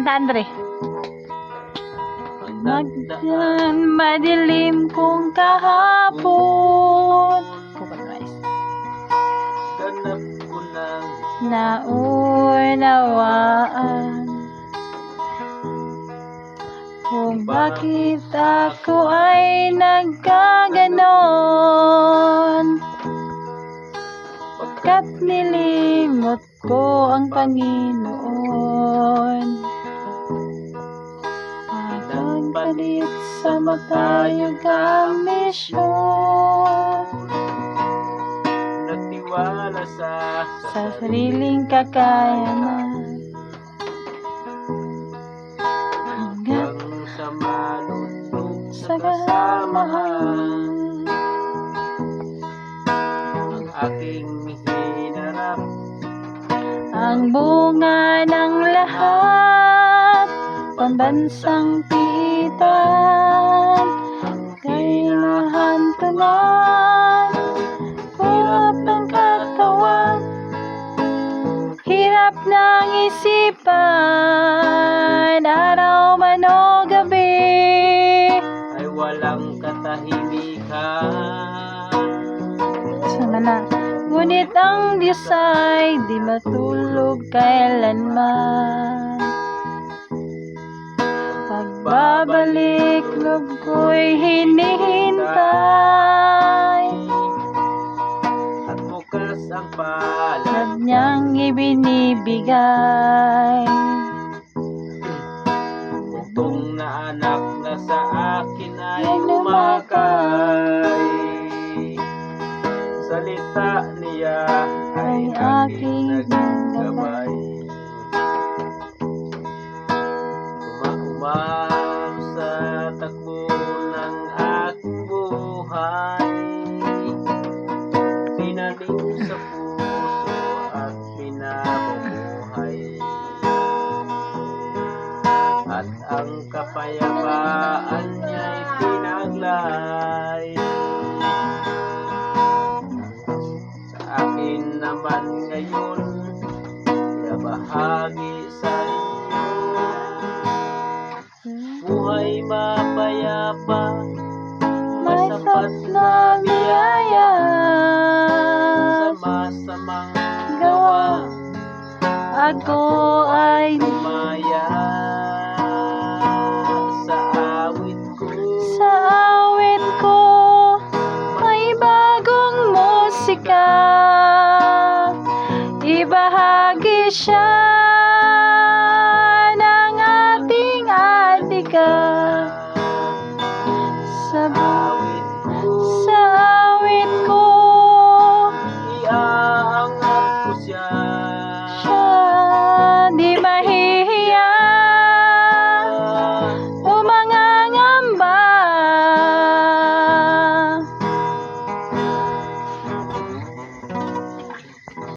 Kanta, Andre. Magdaan madilim kong kahapon. Ganap ko lang naunawaan kung bakit ako ay nagkaganon. Pagkat nilimot ko ang Panginoon. Pagpalit sa matayog ang misyon. nagtiwala sa Sariling kakayanan. Hanggang hanggang sa malutog sa kasamahan. ang aking hinarap. Ang bunga ng lahat, pambansang pitan, kainahantunan, hirap ng katawan, hirap ng isipan, araw man o gabi, Ay walang katahimikan. sama na. Ngunit ang Diyos ay di matulog kailanman. Pagbabalik loob ko'y hinihintay, At bukas ang palad at niyang ibinibigay. Bugtong na anak na sa akin ay umakay. Salita niya ay aking naggabay. Umahumam sa takbo ng aking buhay, tinanim sa puso at pinabubuhay. At ang kapayapaan niya'y tinaglay. Sa akin naman ngayon, ibahagi sa inyo. Buhay mapayapa, May sapat na biyaya sa masamang gawa. Ako